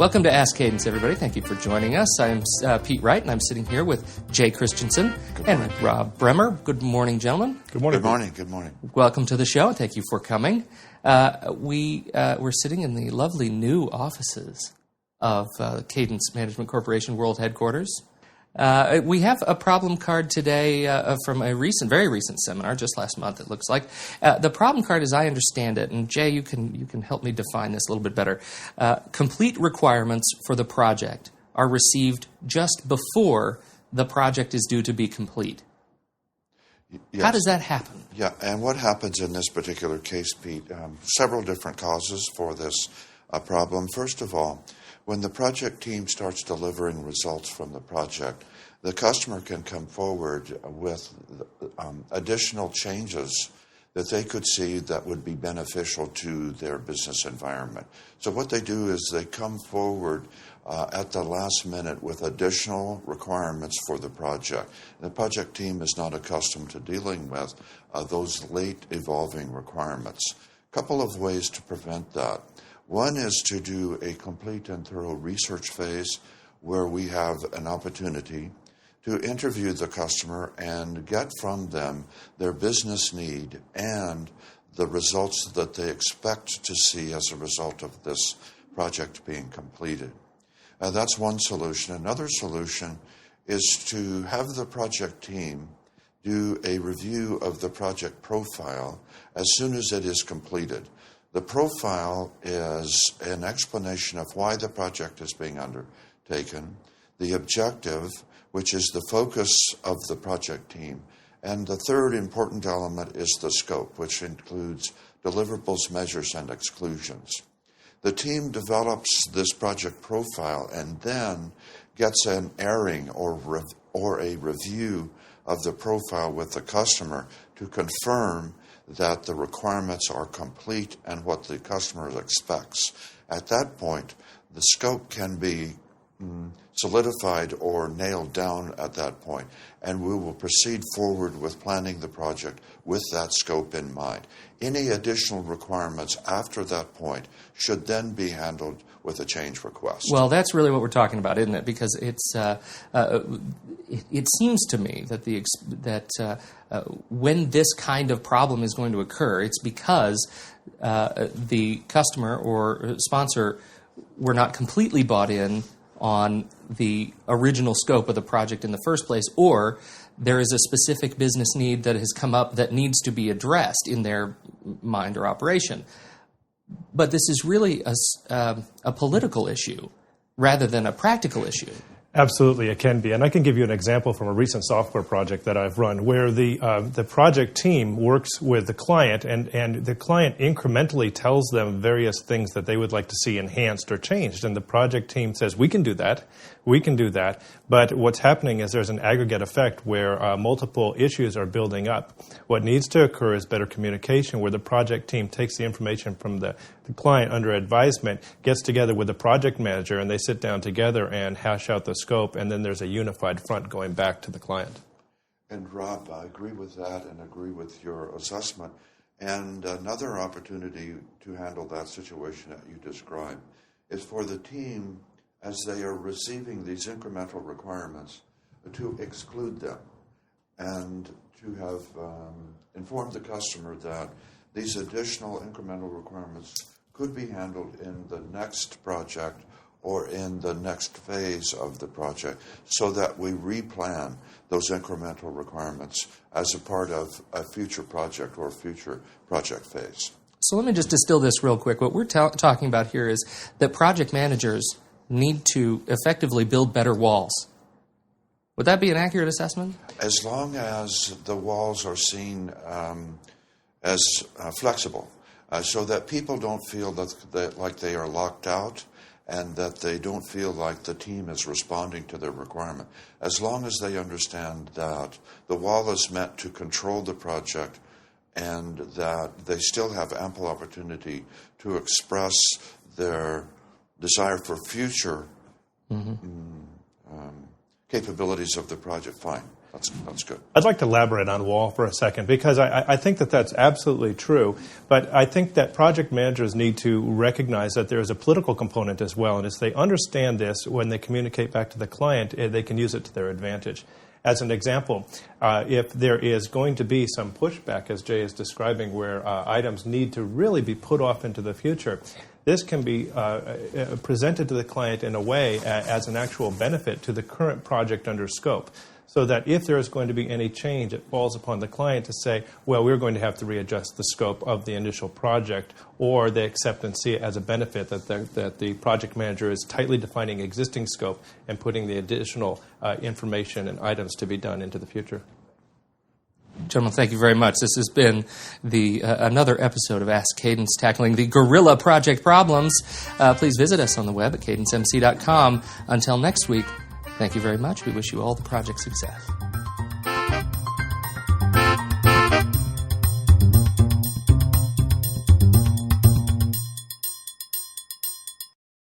Welcome to Ask Cadence, everybody. Thank you for joining us. I'm Pete Wright, and I'm sitting here with Jay Christensen and Rob Bremer. Good morning, gentlemen. Good morning. Good morning. Good morning. Welcome to the show. Thank you for coming. We're sitting in the lovely new offices of Cadence Management Corporation World Headquarters. We have a problem card today from a very recent seminar, just last month, it looks like. The problem card, as I understand it, and Jay, you can help me define this a little bit better. Complete requirements for the project are received just before the project is due to be complete. Yes. How does that happen? Yeah, and what happens in this particular case, Pete, several different causes for this problem. First of all, when the project team starts delivering results from the project, the customer can come forward with additional changes that they could see that would be beneficial to their business environment. So what they do is they come forward at the last minute with additional requirements for the project. The project team is not accustomed to dealing with those late evolving requirements. A couple of ways to prevent that. One is to do a complete and thorough research phase where we have an opportunity to interview the customer and get from them their business need and the results that they expect to see as a result of this project being completed. That's one solution. Another solution is to have the project team do a review of the project profile as soon as it is completed. The profile is an explanation of why the project is being undertaken, the objective, which is the focus of the project team, and the third important element is the scope, which includes deliverables, measures, and exclusions. The team develops this project profile and then gets an airing or a review of the profile with the customer to confirm that the requirements are complete and what the customer expects. At that point, the scope can be solidified or nailed down at that point, and we will proceed forward with planning the project with that scope in mind. Any additional requirements after that point should then be handled with a change request. Well, that's really what we're talking about, isn't it? Because it's it seems to me that when this kind of problem is going to occur, it's because the customer or sponsor were not completely bought in on the original scope of the project in the first place, or there is a specific business need that has come up that needs to be addressed in their mind or operation. But this is really a political issue rather than a practical issue. Absolutely, it can be. And I can give you an example from a recent software project that I've run where the project team works with the client and the client incrementally tells them various things that they would like to see enhanced or changed. And the project team says, we can do that. But what's happening is there's an aggregate effect where multiple issues are building up. What needs to occur is better communication where the project team takes the information from the client under advisement, gets together with the project manager, and they sit down together and hash out the scope, and then there's a unified front going back to the client. And Rob, I agree with that and agree with your assessment. And another opportunity to handle that situation that you described is for the team, as they are receiving these incremental requirements, to exclude them and to have informed the customer that these additional incremental requirements could be handled in the next project or in the next phase of the project so that we replan those incremental requirements as a part of a future project or future project phase. So let me just distill this real quick. What we're talking about here is that project managers need to effectively build better walls. Would that be an accurate assessment? As long as the walls are seen as flexible, so that people don't feel that like they are locked out and that they don't feel like the team is responding to their requirement. As long as they understand that the wall is meant to control the project and that they still have ample opportunity to express their desire for future capabilities of the project, fine. That's good. I'd like to elaborate on Wall for a second, because I think that that's absolutely true. But I think that project managers need to recognize that there is a political component as well. And as they understand this, when they communicate back to the client, they can use it to their advantage. As an example, if there is going to be some pushback, as Jay is describing, where items need to really be put off into the future, this can be presented to the client in a way as an actual benefit to the current project under scope, so that if there is going to be any change, it falls upon the client to say, well, we're going to have to readjust the scope of the initial project, or they accept and see it as a benefit that the project manager is tightly defining existing scope and putting the additional information and items to be done into the future. Gentlemen, thank you very much. This has been another episode of Ask Cadence, tackling the guerrilla project problems. Please visit us on the web at cadencemc.com. Until next week, thank you very much. We wish you all the project success.